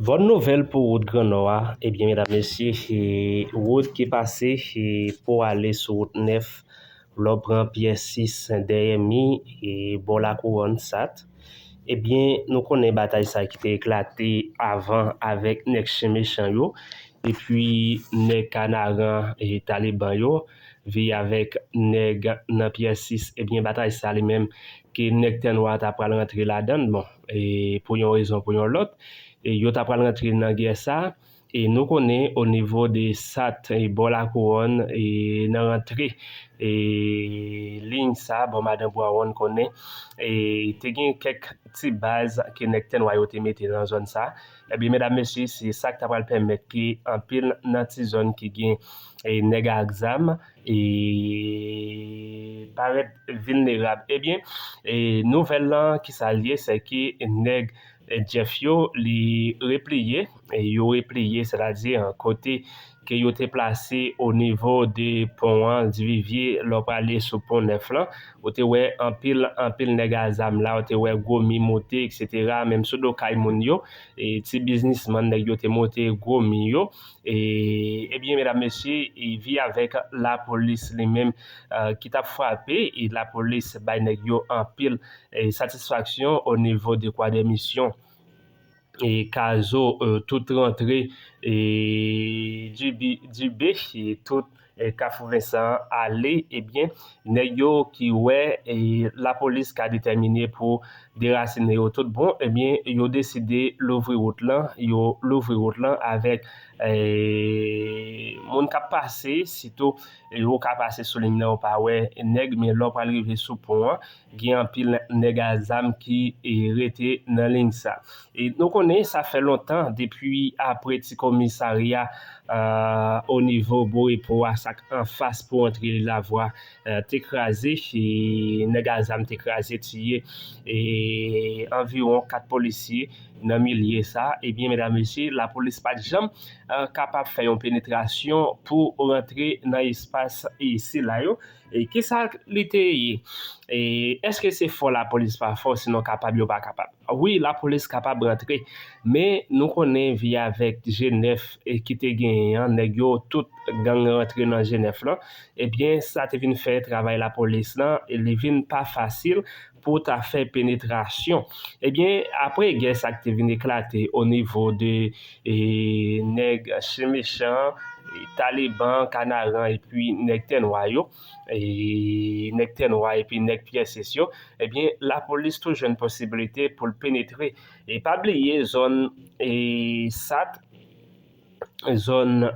Bonne nouvelle pour route Grand Nord. Eh bien, mesdames, messieurs, route qui est passée pour aller sur route 9, l'on prend pièce 6 DMI et bon la couronne SAT. Eh bien, nous connaissons bataille ça qui était éclatée avant avec Nek méchant yo et puis Nek Canaran et Taliban yo vi avec Neg dans pièce 6. Eh bien, bataille ça les même que Nek Tenwa t'a pral rentrer là-dedans bon et pour une raison pour une autre et yo t'a pral rentrer dans guerre ça et nous connaissons au niveau des SAT et bon la couronne et dans rentrée et ligne ça bon madame Boaron connaît et te gen quelques petites bases que nek ten yo te mette dans zone ça et bien mesdames messieurs c'est ça qui t'a va permettre que en pile dans ti zone qui gen et nèg exam et paraître vulnérable et bien et nouvelle là qui s'allié c'est que nèg Jeff yo li replié et yo replié c'est-à-dire côté que yo été placé au niveau des ponts du Vivier l'on aller sur pont neuf là ou te ouais en pile nèg azam là ou te ouais gros mi monté etc. même sous do kay moun yo et ti businessman nèg yo te monté gros mi yo et bien mesdames messieurs il vit avec la police les mêmes qui t'a frappé et la police bay nèg yo en pile satisfaction au niveau de quoi des missions et Caso toute rentrée et du B et tout Kafou Vincent aller et bien nèg yo qui ouais et la police qui a déterminé pour déraciner yo tout bon et bien yo décidé l'ouvrir route là avec moun ka passer sitôt yo ka passer sur ligne là pas ouais nèg mais l'on pas arriver sous pont gen en pile nèg azam qui est resté dans ligne ça et nous connaissons ça fait longtemps depuis après petit commissariat au niveau Boipo à ça en face pour entrer la voie t'écrasé et nèg azam t'écrasé tué et environ 4 policiers dans milieu ça et bien mesdames messieurs la police pas jamais capable faire une pénétration pour rentrer dans l'espace ici là yo et qui ça l'été et est-ce que c'est fort la police pas fort sinon capable ou pas capable oui la police capable rentrer mais nous connaît via avec Genève et qui te gagné nèg yo tout gang rentrer dans Genève là et bien ça te vient faire travail la police là et il vient pas facile pour ta faire pénétration et bien après guerre ça te vient éclater au niveau de nèg méchant Taliban Canaran et puis nèg Tenwa yo et nèg Tenwa et puis nèg Pierre Session eh bien la police toujours une possibilité pour le pénétrer et pas oublier zone et SAT zone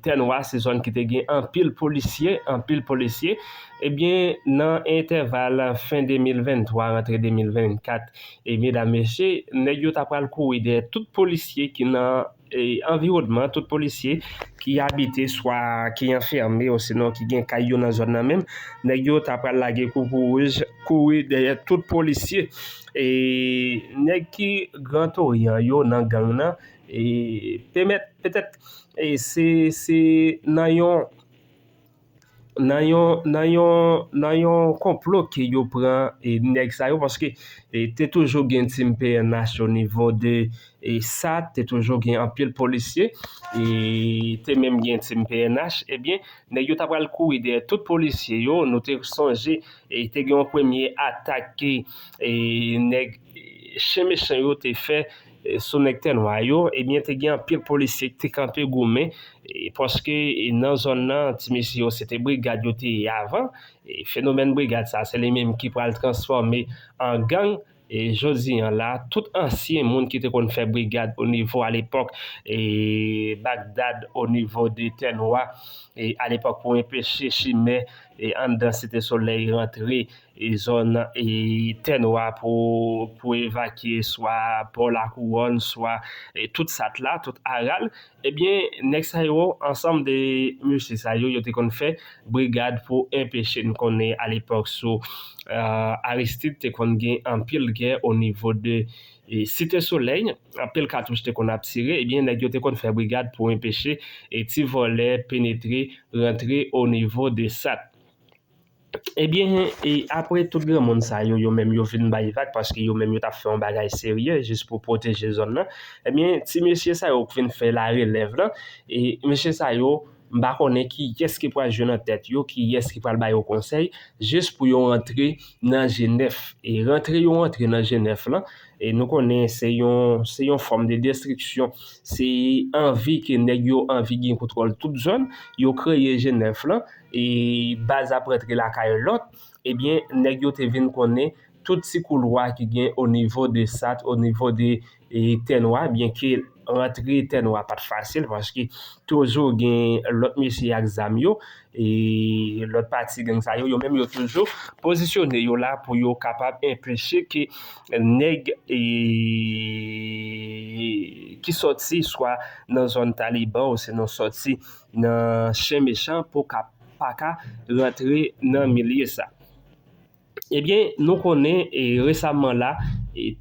Tenwa c'est zone qui te gen en pile policier eh bien dans intervalle fin 2023 rentrée 2024 et mesdames messieurs nèg yo t'a pral courir de tout policier qui dans environnement tout policier qui habite soit qui enfermé ou sinon qui gen caillou dans zone là même nèg yo t'a pral laguer courir derrière tout policier et nèg qui Grand Orient yo dans gang nan et permettre peut-être et c'est nan yon complot que yo prend et nèg sa yo parce que t'es toujours gen team PNH au niveau de et ça t'es toujours gen en pile policier et t'es même gen team PNH et bien nèg yo t'a pral courir de tout policier yo nous te songer et t'es gen premier attaqué et nèg chez méchant yo te fait sous nèg Tenwa yo et bien te gen pile policier qui campé goumé et parce que dans zone là ti monsieur c'était brigade yo te avant et phénomène brigade ça c'est les mêmes qui pral transformer en gang et jodi là tout ancien monde qui te kon fait brigade au niveau à l'époque et Bagdad au niveau de Tenwa et à l'époque pour empêcher Chimay et en dans Cité Soleil rentrer et zone et Tenwa pour évacuer soit pour la couronne soit et tout ça là tout aral et bien next yo ensemble de monsieur ça yo te kon fait brigade pour empêcher nous connaît à l'époque sous Aristide te kon gen en pile guerre au niveau de Cité Soleil en pile cartouche te kon a tiré et bien nèg yo te kon fait brigade pour empêcher et ti volet pénétrer rentrer au niveau de SAT Ebyen, apre tout gran moun sa yo menm yo vin ba evac paske yo menm yo tap fè un bagay serye jist pou proteje zon nan. Ebyen, ti mesye sa yo vin fè la relève lan, mesye sa yo mba konen ki yes ki pral jwen nan tèt yo, ki yes ki pral bay yo konsey, jist pou yo rentre nan G9. Rentre nan G9 lan, nou konen se yon form de destriksyon, se anvi ke neg yo anvi gen kontrol tout zon, yo kreye G9 lan, baz apretre la kaye lot, ebyen, neg yo te vin konen tout si kouloa ki gen au niveau de SAT, au niveau de Tenwa, bien ki rentre Tenwa pat fasil, paske toujou gen lot mesye ak zam yo, lot pati gen sa yo menm yo toujou posisyone yo la pou yo kapab empeshe ki neg ki soti swa nan zon Taliban ou se non soti nan chen mechan pou pa ka rentre nan milye sa. Ebyen, nou konen resamman la,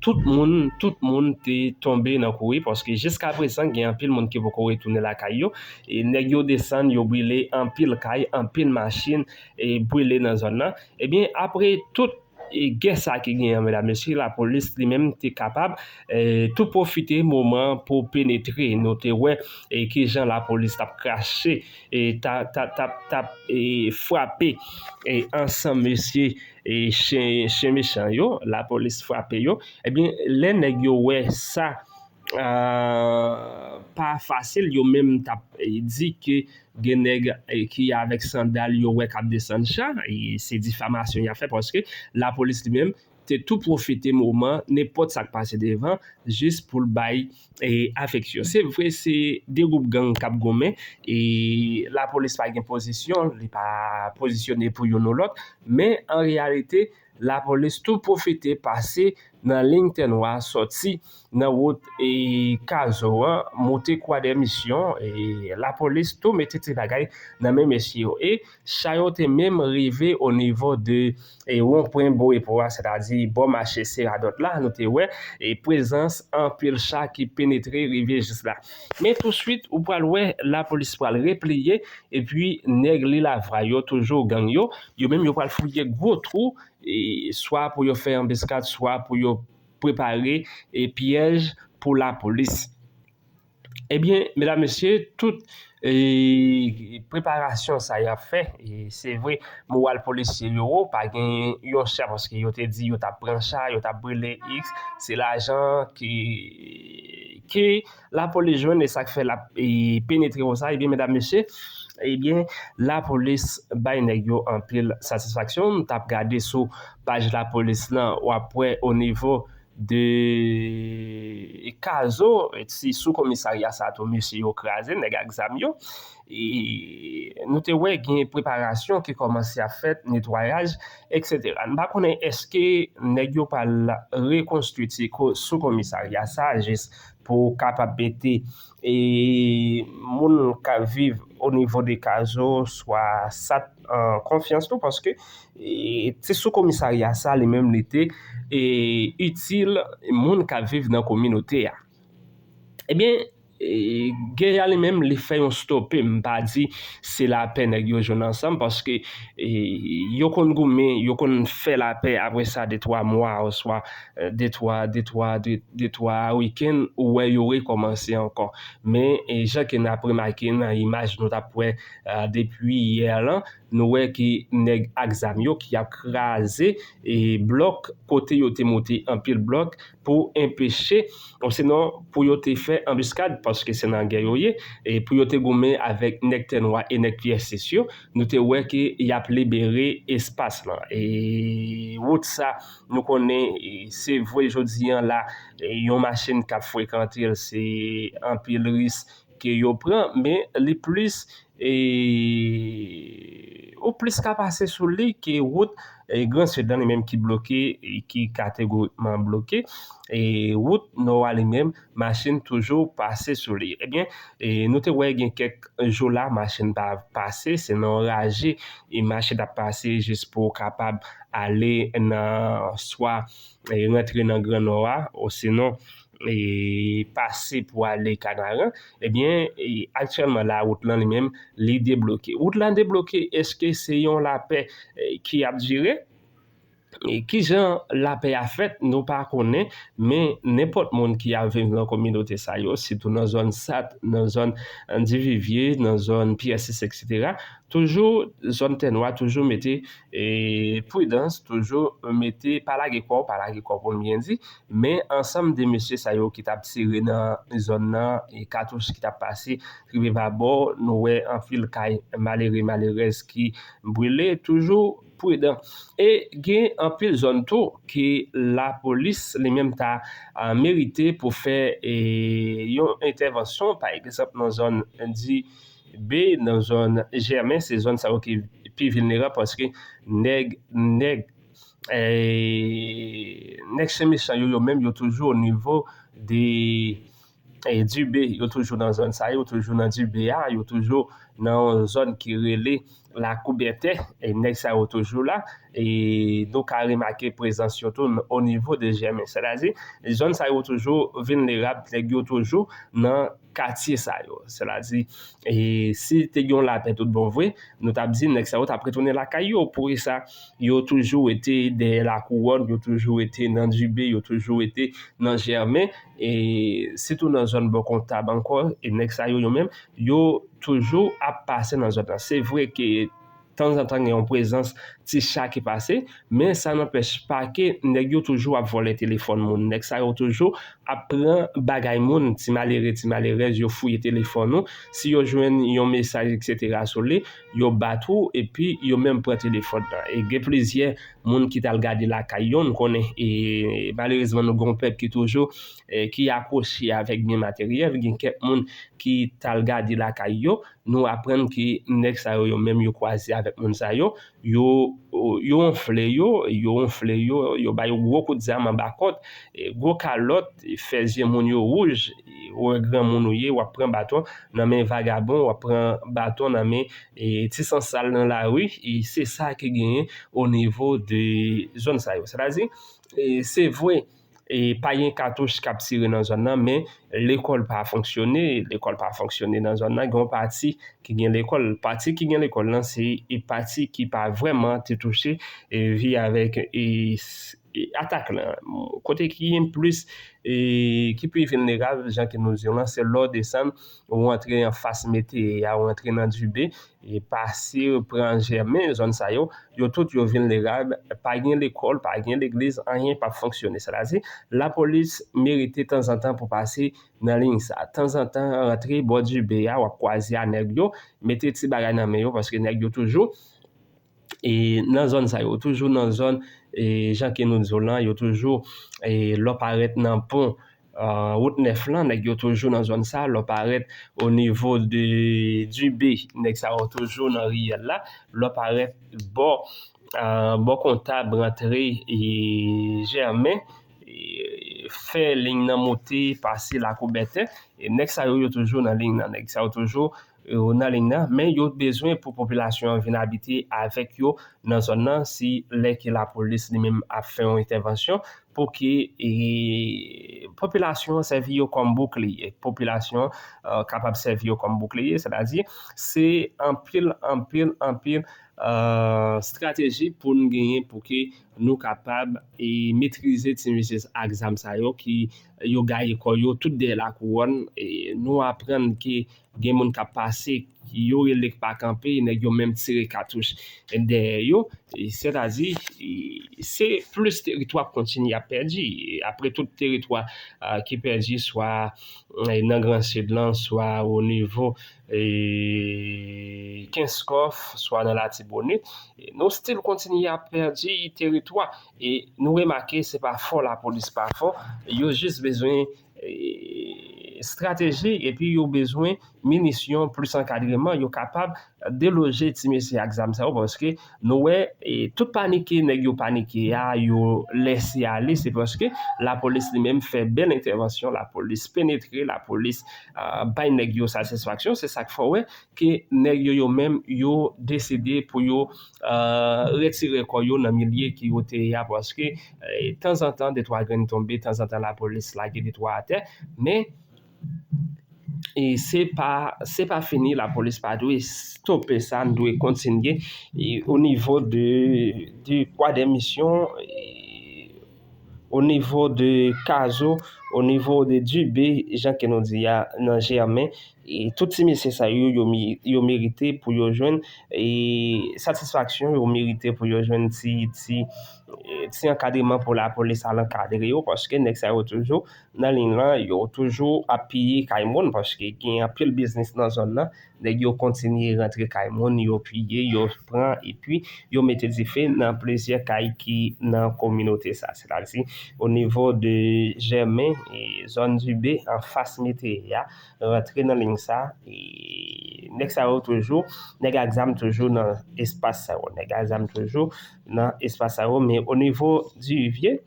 tout moun te tombe nan kouri, paske jiska presan gen an pil moun ki pou kouri toune la kay yo, neg yo desan yo brile an pil kay, an pil machin, brile nan zon nan. Ebyen, apre tout gen sa ki gen, mesdames, messieurs, la polis li menm te kapab tout profite mouman pou penetre. Nou te wè ki jan la polis tap krashe, tap frappe ansan mesye chen mechan yo, la polis frappe yo. Ebyen, le neg yo wè sa pa fasil, yo menm tap di ke gen neg ki avek sandal yo wè kap desan chan, se difamasyon ya fè, paske la polis li menm te tout profite mouman, nepot sak pase devan, jist pou l'bay afeksyon. Se vre, se de group gang kap gomen, la polis pa gen posisyon, li pa posisyonne pou yon ou lot, men en realite, la polis tout profite pase nan ling Tenwa, soti nan wot kazo, monte kwa de misyon, la polis tout mette ti bagay nan men mesye yo. Chayote menm rive au niveau de won pren bo epoa, c'est-à-dire bon mache seradot la, nou te wè, prezans an pil chak ki penetre rive jis la. Men tout suite, ou pral wè, la polis pral repliye, et puis neg li la vra yo, toujou gang yo menm yo pral fouye gwo trou, soit pou yo fè embeskade, soit pou yo prepare piyej pou la polis. Ebyen, mesdames, messieurs, tout preparasyon sa ya fè, se vre, mou al polisye yo, pa gen yon chè, paske yo te di, yo tap pran chan, yo tap brele X, se l'ajan ki la polis jwen, e sak fè la penetre ou sa, ebyen, mesdames, messieurs, ebyen, la polis bay neg yo an pil satisfaksyon, tap gade sou page la polis lan, ou apre au nivou de kazo, si sou komisarya sa to mesye yo krasen, neg ak zam yo, nou te wè gen preparasyon ki komanse a fèt, netwayaj, etc. Nba konen eske neg yo pal rekonstruti sou komisarya sa, jes pou kapab bete moun ka vive au nivou de kazo, swa sat konfians tou, paske sou komisarya sa li menm lete utile moun ka vive nan kominote ya. Ebyen, Geya li menm li fè yon stoppe, mpa di se la pe neg yo joun ansam, paske yo kon goumen, yo kon fè la pe apre sa de 3 mwa, ou swa de 3 week-end, ou wè yo rekomanse ankon. Men, jan ken apre maken nan imaj nou tapwe depuy yer lan, nou wè ki neg akzam yo ki ap kraze blok kote yo te monte an pil blok pou empêcher, ou sinon pou yo te fè embuscade, paske se nan gen yo ye, pou yo te goumen avèk neg Tenwa et neg pièces sesyo, nou te wè ki y ap libere espas lan. Wout sa, nou konen, se vwe jodi an la, yon machin kap fwekantil, se an pil ris ke yo pran, men li plus ou plus ka pase sou li ki wout Grand Sedan li menm ki bloke, ki kategorikman bloke, wout nou ali menm machin toujou pase sou li. Ebyen, nou te wè gen kek jou la machin pa pase, se nan raje, machin da pase jis pou kapab ale nan swa rentre nan Grand Nora, ou sinon et passer pour aller Canaran, eh bien, actuellement, la route là lui-même, est débloquée. Route là débloquée, est-ce que c'est la paix qui a duré? Et qui jan la paix a fait, nous pas connaît, mais n'importe monde qui a vécu dans la communauté ça yo, surtout dans zone SAT, dans zone Andivivier, dans zone PSS, etc. Toujours zone Ténois, toujours mettez prudence, toujours mettez pas la guécor pour bien dit, mais ensemble des messieurs ça yo qui t'a tiré dans zone là et cartouche qui t'a passé, rive va bord, nous ouais en fil caille malheureuse qui brûlé toujours prudent. Et gen un pile zone tout que la police les mêmes ta mérité pour faire une intervention par exemple dans zone dit B dans zone Germain c'est zone ça qui plus vulnérable parce que nèg méchant yo même yo toujours au niveau des du B, yo toujours dans zone ça, yo toujours dans du BA, yo toujours dans zone qui relait la couberté et nèg ça yo toujours là et donc a remarqué présence surtout au niveau de GM. C'est-à-dire zone ça yo toujours vulnérable, nèg yo toujours dans quartier ça yo. C'est-à-dire et si te yon la paix tout bon vrai, nous t'a dit nèg ça yo t'a retourner la caillou pour ça, yo toujours été de la couronne, yo toujours été dans du B, yo toujours été dans Germain et surtout dans zone bon comptable encore et nèg ça yo même yo toujours à passer dans zone. C'est vrai que de temps en temps, il y a une présence petit chat qui passe, mais ça n'empêche pas que nèg yo toujours à voler téléphone moun. Nèg ça yo toujours à prendre bagay moun, ti malheureux, yo fouiller téléphone nou, si yo joine un message etc. sur lui, yo batou et puis yo même prend téléphone. Et il y a plusieurs moun qui t'a regardé la caillon connaît et malheureusement nous gon peuple qui toujours qui accroché avec bien matériel, il y a quelques moun qui t'a regardé la caillon, nous apprendre que nèg ça yo même yo croisé avec moun ça yo enflé yo ba yo gros coup de zam en bas côte et gros calotte faisait moun yo rouge ou grand moun yé ou prend bâton dans main vagabond ou prend bâton dans main et ti sans sale dans la rue et c'est ça qui gagne au niveau de zone ça yo. C'est-à-dire c'est vrai et pas un cartouche qui a tiré dans zone là mais l'école pas fonctionné dans zone là grand partie qui gagne l'école là c'est une partie qui pas vraiment te touché et vit avec et attaque là côté qui est plus et qui plus vulnérable gens qui nous disons c'est l'ordre descendre ou entrer en face métier ou entrer dans du B et passer prendre Germain zone ça yo tout yo vulnérable pas gain l'école pas gain l'église rien pas fonctionner ça là la police méritait de temps en temps pour passer dans ligne ça de temps en temps rentrer bord du BA ou croiser à nèg yo mettez ti bagay dans main yo parce que nèg yo toujours et dans zone ça yo toujours dans zone et gens qui nous disons là yo toujours et l'op arrête dans pont route 9 là nèg yo toujours dans zone ça l'op arrête au niveau de du B nèg ça toujours dans riel là l'op arrête bon comptable rentrer et Germain fait ligne dans monter passer la couberté et nèg ça yo toujours dans ligne là nèg ça toujours on a ligne mais yo besoin pour population venir habiter avec yo dans zone là si la police lui-même a fait une intervention pour que population servir comme bouclier population capable servir comme bouclier c'est-à-dire c'est en pile stratégie pour nous gagner pour que nous capables et maîtriser ces exam ça yo qui yo gagne ko yo tout de la couronne et nous apprendre que gen moun ka passer yo relé pas camper nèg yo même tirer cartouche derrière yo c'est-à-dire c'est plus territoire continue à perdre après tout territoire qui perdu soit dans grand sud soit au niveau et 15 coffres soit dans la Tibonite nous still continue à perdre territoire et nous remarquer c'est pas fort la police pas fort yo juste besoin stratégie et puis yo besoin munitions plus encadrement, yo capable déloger ti monsieur exam ça parce que nous et tout paniqué nèg yo paniqué yo laisser aller c'est parce que la police lui-même fait belle intervention, la police pénétrer, la police bay nèg yo satisfaction, c'est ça qu'il faut ouais que nèg yo même yo décidé pour yo retirer quoi yo dans milieu qui yo té parce que de temps en temps des trois graines tombées, de temps en temps la police la des trois à terre, mais et c'est pas fini, la police pas doit stopper ça, nous doit continuer et au niveau du quoi des missions au niveau de Caso, au niveau de Dubé, Jean qui nous dit dans Germain et tout ces messieurs ça yo mérité pour yo joindre et satisfaction yo mérité pour yo joindre ti encadrement pour la police à l'encadrer parce que nek ça yo toujours dans ligne là yo toujours appuyer Kaimon parce que gen un pile business dans zone là nèg yo continuer rentrer Kaimon yo piller yo prend et puis yo mette di fait dans plusieurs kay qui dans communauté ça c'est-à-dire au niveau de Germain et zone du B en face météa rentrer dans ligne ça et nek ça yo toujours nèg exam toujours dans espace ça nèg exam toujours dans espace ça mais au niveau du vieux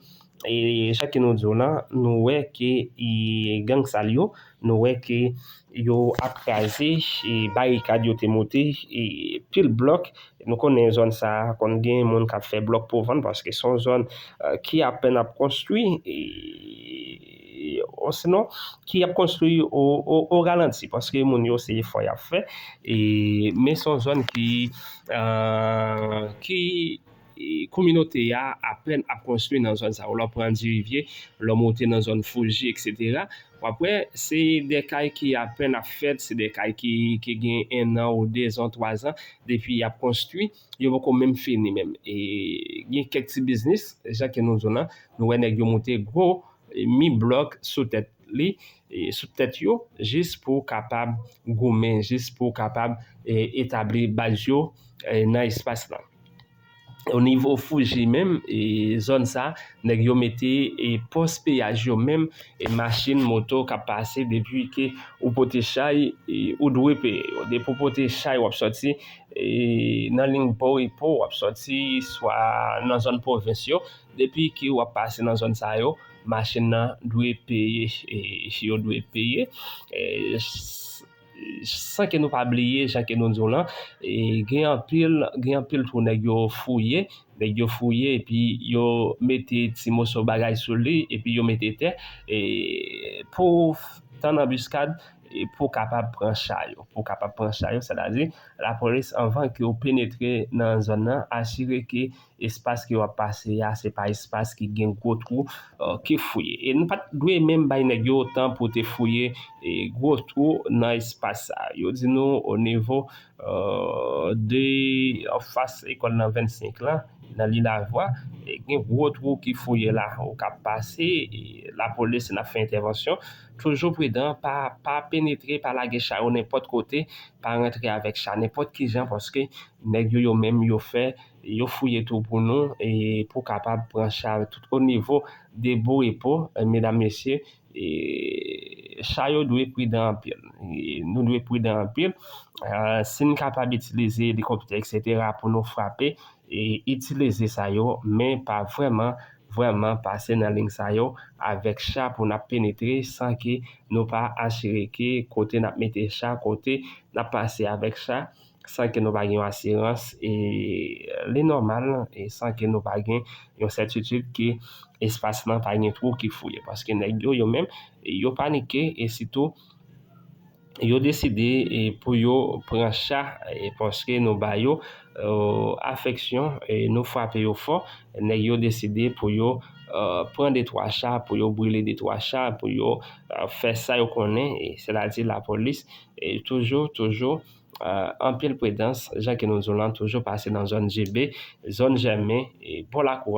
et chaque nous dit là nous ouais que gang salio nous ouais que yo akrasé et barricade yo te monté et pile bloc nous connaissons zone ça qu'on gagne monde qui fait bloc pour vendre parce que son zone qui a peine à construire et sinon qui a construit au ralenti parce que mon yo c'est effort à faire et mais son zone qui communauté a à peine à construire dans zone ça on leur prend du rivier leur monter dans zone Fouji etc. Après c'est des cas qui à peine à fait c'est des cas qui gagnent 1 an ou 2 ans 3 ans depuis a construit ils vont quand même fini même et il y a quelques petits business déjà que nous zone nous nèg yo monter gros mi bloc sous tête li et sous tête yo juste pour capable gommer juste pour capable établir base yo dans espace là au niveau Fouji même et zone ça nèg yo mette et poste péage yo même et machine moto qui passer depuis que ou pote chay ou doit payer des pour pote chay ou sorti et dans ligne pour ou sorti soit dans zone provinciale depuis que ou passer dans zone ça yo machine nan doit payer et yo doit payer sans que nous pas oublier chaque nous disons là et gain pile pour nèg yo fouiller et puis yo mettez ti morceau bagage sur lui et puis yo mettez terre et pour temps d'embuscade et pour capable prendre chayo c'est-à-dire la police avant que pénétrer dans zone là assurer que espace qui va passer c'est pas espace qui gagne gros trou qui fouiller et nous pas doit même bay nèg yo temps pour te fouiller et gros trou dans espace ça yo dit nous au niveau de en face école dans 25 là dans l'île la voie et un gros trou qui fouille là au cap passer et la police n'a fait intervention toujours prudent pas pénétrer par la guécha ou n'importe côté pas rentrer avec chat n'importe qui gens parce que nèg yo même yo fait yo fouiller tout pour nous et pour capable prendre charge tout au niveau des beaux et mesdames messieurs et chat yo doit prudent en pile nous doit prudent en pile si nous capable d'utiliser des hélicoptères etc pour nous frapper et utiliser ça yo mais pas vraiment passer dans ligne ça yo avec chat pour n'a pénétrer sans que nous pas assurer que côté n'a mettre chat côté n'a passer avec chat sans que nous pas une assurance et les normal et sans que nous pas une certitude que espace là pas un trou qui fouille parce que nèg yo même yo paniqué et surtout yo décidé et pour yo prendre chat et parce que nous ba yo affection et nous frapper yo fort nèg yo décidé pour yo prendre des trois chats pour yo brûler des trois chats pour yo faire ça yo connaît et c'est-à-dire la police et toujours en pile prudence gens que nous allons toujours passer dans zone GB zone Germain et pour la cour